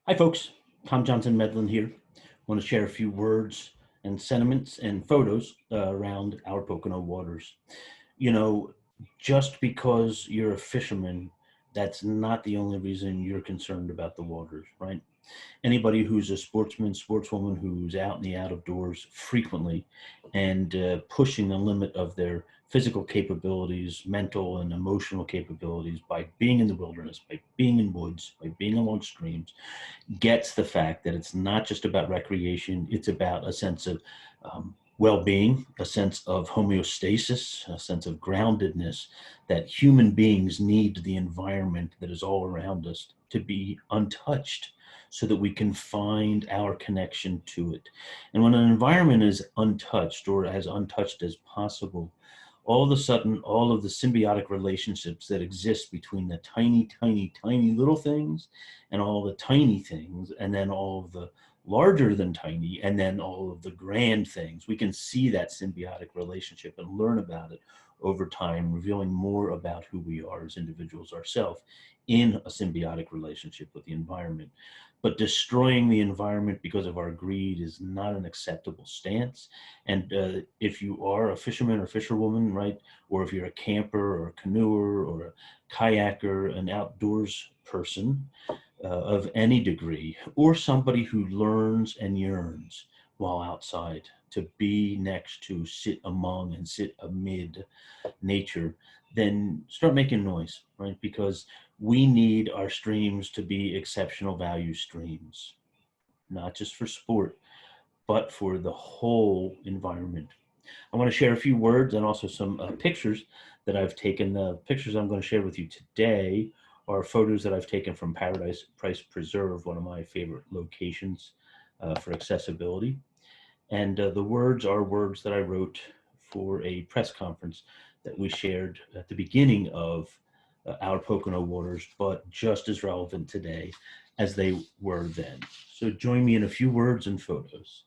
Hi, folks. Tom Johnson Medlin here. Want to share a few words and sentiments and photos around our Pocono waters. You know, just because you're a fisherman, that's not the only reason you're concerned about the waters, right? Anybody who's a sportsman, sportswoman who's out in the out of doors frequently and pushing the limit of their physical capabilities, mental and emotional capabilities by being in the wilderness, by being in woods, by being along streams, gets the fact that it's not just about recreation, it's about a sense of well-being, a sense of homeostasis, a sense of groundedness, that human beings need the environment that is all around us to be untouched so that we can find our connection to it. And when an environment is untouched or as untouched as possible, all of a sudden, all of the symbiotic relationships that exist between the tiny, tiny, tiny little things and all the tiny things, and then all of the larger than tiny, and then all of the grand things, we can see that symbiotic relationship and learn about it over time, revealing more about who we are as individuals ourselves in a symbiotic relationship with the environment. But destroying the environment because of our greed is not an acceptable stance. And if you are a fisherman or fisherwoman, right, or if you're a camper or a canoer or a kayaker, an outdoors person of any degree, or somebody who learns and yearns while outside to be next to, sit among, and sit amid nature, then start making noise, right? Because we need our streams to be exceptional value streams, not just for sport, but for the whole environment. I want to share a few words and also some pictures that I've taken. The pictures I'm going to share with you today are photos that I've taken from Paradise Price Preserve, one of my favorite locations for accessibility. And the words are words that I wrote for a press conference that we shared at the beginning of our Pocono waters, but just as relevant today as they were then. So join me in a few words and photos.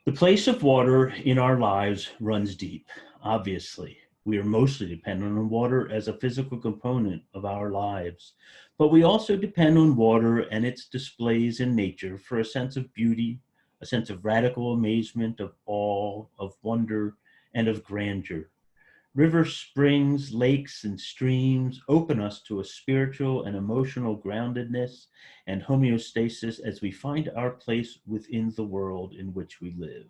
The place of water in our lives runs deep, obviously. We are mostly dependent on water as a physical component of our lives, but we also depend on water and its displays in nature for a sense of beauty, a sense of radical amazement, of awe, of wonder, and of grandeur. Rivers, springs, lakes, and streams open us to a spiritual and emotional groundedness and homeostasis as we find our place within the world in which we live.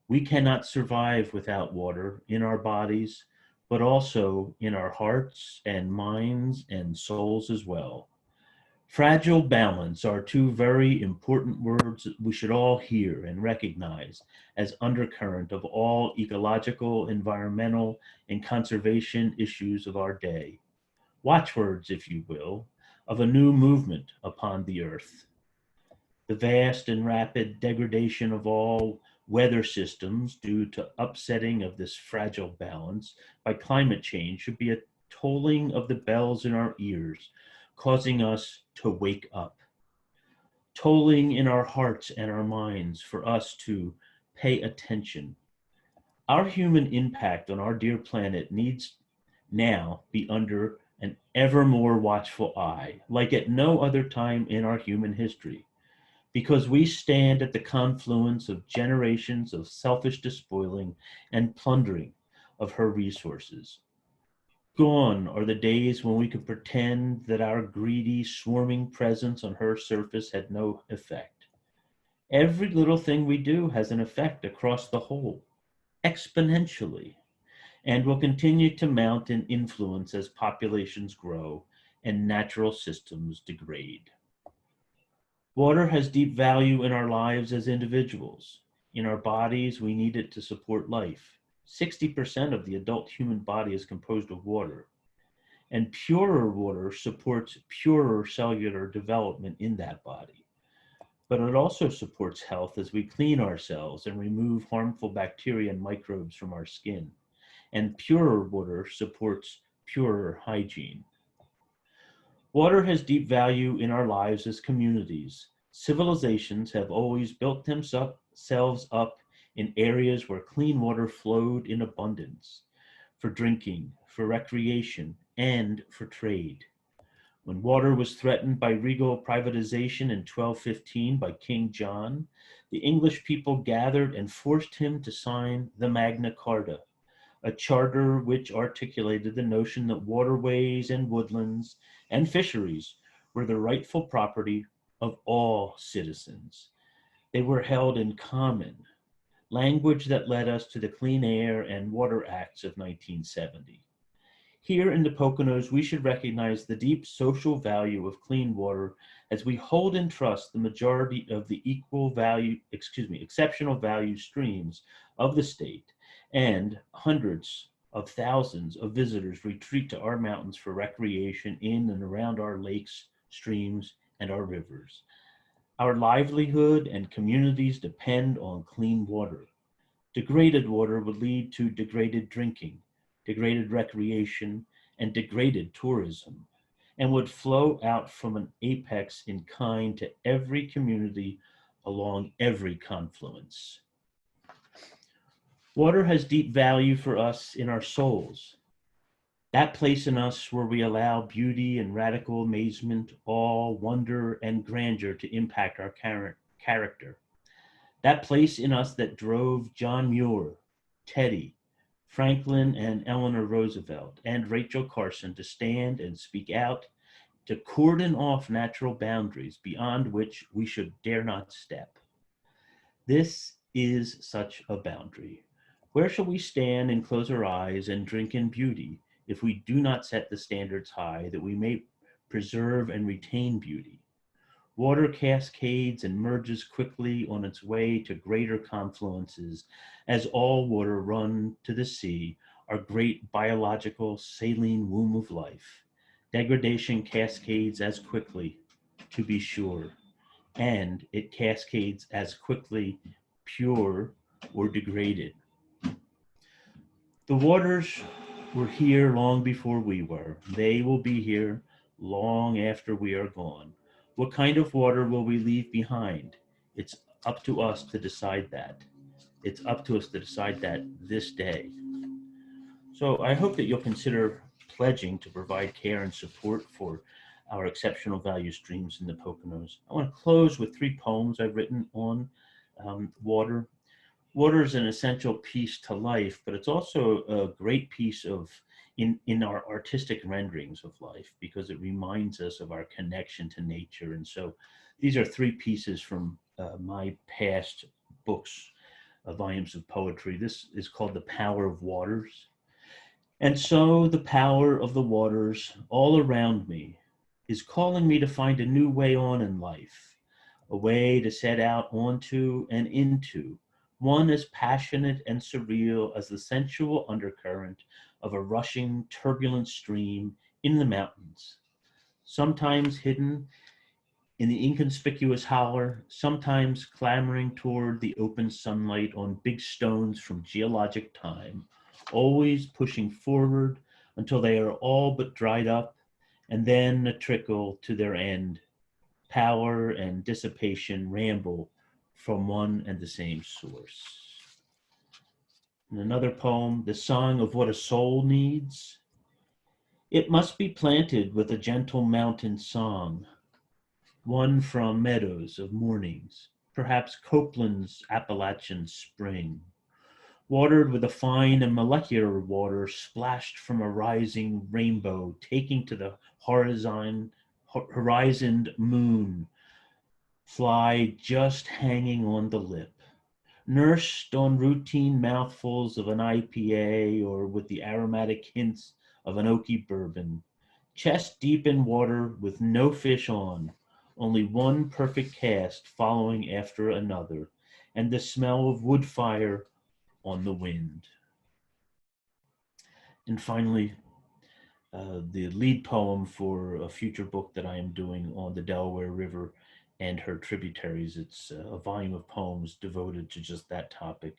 We cannot survive without water in our bodies, but also in our hearts and minds and souls as well. Fragile balance are two very important words that we should all hear and recognize as undercurrent of all ecological, environmental, and conservation issues of our day. Watchwords, if you will, of a new movement upon the earth. The vast and rapid degradation of all weather systems due to upsetting of this fragile balance by climate change should be a tolling of the bells in our ears, causing us to wake up, tolling in our hearts and our minds for us to pay attention. Our human impact on our dear planet needs now be under an ever more watchful eye, like at no other time in our human history, because we stand at the confluence of generations of selfish despoiling and plundering of her resources. Gone are the days when we could pretend that our greedy, swarming presence on her surface had no effect. Every little thing we do has an effect across the whole, exponentially, and will continue to mount in influence as populations grow and natural systems degrade. Water has deep value in our lives as individuals. In our bodies, we need it to support life. 60% of the adult human body is composed of water, and purer water supports purer cellular development in that body. But it also supports health as we clean ourselves and remove harmful bacteria and microbes from our skin. And purer water supports purer hygiene. Water has deep value in our lives as communities. Civilizations have always built themselves up in areas where clean water flowed in abundance for drinking, for recreation, and for trade. When water was threatened by regal privatization in 1215 by King John, the English people gathered and forced him to sign the Magna Carta, a charter which articulated the notion that waterways and woodlands and fisheries were the rightful property of all citizens. They were held in common, language that led us to the Clean Air and Water Acts of 1970. Here in the Poconos, we should recognize the deep social value of clean water as we hold in trust the majority of the exceptional value streams of the state, and hundreds of thousands of visitors retreat to our mountains for recreation in and around our lakes, streams, and our rivers. Our livelihood and communities depend on clean water. Degraded water would lead to degraded drinking, degraded recreation, and degraded tourism, and would flow out from an apex in kind to every community along every confluence. Water has deep value for us in our souls, that place in us where we allow beauty and radical amazement, awe, wonder, and grandeur to impact our character. That place in us that drove John Muir, Teddy, Franklin and Eleanor Roosevelt, and Rachel Carson to stand and speak out, to cordon off natural boundaries beyond which we should dare not step. This is such a boundary. Where shall we stand and close our eyes and drink in beauty if we do not set the standards high that we may preserve and retain beauty? Water cascades and merges quickly on its way to greater confluences as all water run to the sea, our great biological saline womb of life. Degradation cascades as quickly, to be sure, and it cascades as quickly, pure or degraded. The waters were here long before we were. They will be here long after we are gone. What kind of water will we leave behind? It's up to us to decide that. It's up to us to decide that this day. So I hope that you'll consider pledging to provide care and support for our exceptional value streams in the Poconos. I want to close with 3 poems I've written on water. Water is an essential piece to life, but it's also a great piece of in our artistic renderings of life because it reminds us of our connection to nature. And so these are 3 pieces from my past books, volumes of poetry. This is called The Power of Waters. And so the power of the waters all around me is calling me to find a new way on in life, a way to set out onto and into, one as passionate and surreal as the sensual undercurrent of a rushing, turbulent stream in the mountains, sometimes hidden in the inconspicuous holler, sometimes clambering toward the open sunlight on big stones from geologic time, always pushing forward until they are all but dried up, and then a trickle to their end. Power and dissipation ramble from one and the same source. In another poem, The Song of What a Soul Needs. It must be planted with a gentle mountain song, one from meadows of mornings, perhaps Copeland's Appalachian spring, watered with a fine and molecular water splashed from a rising rainbow, taking to the horizoned moon, fly just hanging on the lip, nursed on routine mouthfuls of an IPA or with the aromatic hints of an oaky bourbon, chest deep in water with no fish on, only one perfect cast following after another, and the smell of wood fire on the wind. And finally, the lead poem for a future book that I am doing on the Delaware River and her tributaries. It's a volume of poems devoted to just that topic.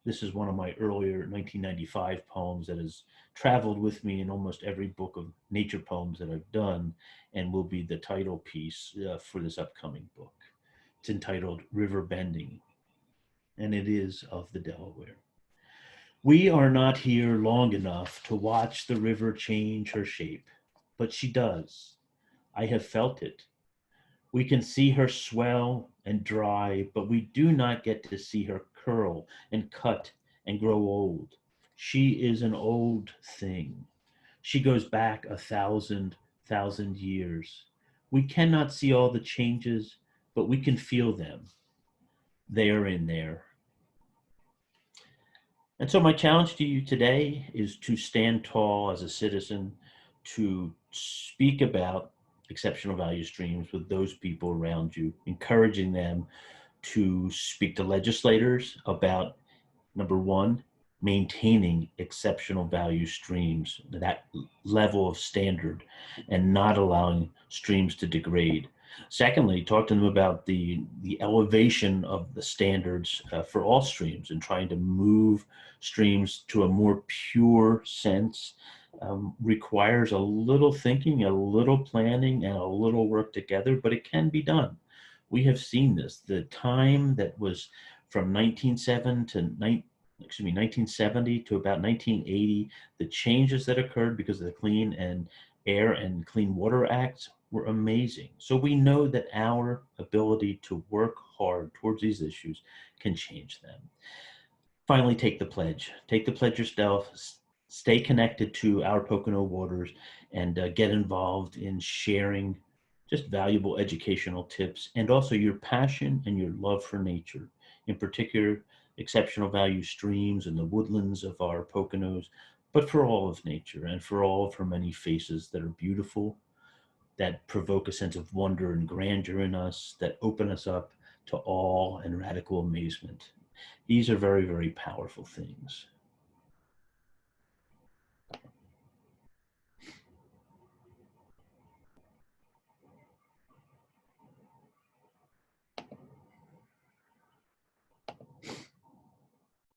This is one of my earlier 1995 poems that has traveled with me in almost every book of nature poems that I've done and will be the title piece for this upcoming book. It's entitled Riverbending, and it is of the Delaware. We are not here long enough to watch the river change her shape, but she does. I have felt it. We can see her swell and dry, but we do not get to see her curl and cut and grow old. She is an old thing. She goes back 1,000 years. We cannot see all the changes, but we can feel them. They are in there. And so, my challenge to you today is to stand tall as a citizen, to speak about exceptional value streams with those people around you, encouraging them to speak to legislators about, number one, maintaining exceptional value streams, that level of standard, and not allowing streams to degrade. Secondly, talk to them about the elevation of the standards for all streams and trying to move streams to a more pure sense. Requires a little thinking, a little planning, and a little work together, but it can be done. We have seen this. The time that was from 1970 to about 1980, the changes that occurred because of the Clean and Air and Clean Water Acts were amazing. So we know that our ability to work hard towards these issues can change them. Finally, take the pledge. Take the pledge yourself. Stay connected to our Pocono waters and get involved in sharing just valuable educational tips and also your passion and your love for nature, in particular, exceptional value streams and the woodlands of our Poconos, but for all of nature and for all of her many faces that are beautiful, that provoke a sense of wonder and grandeur in us, that open us up to awe and radical amazement. These are very, very powerful things.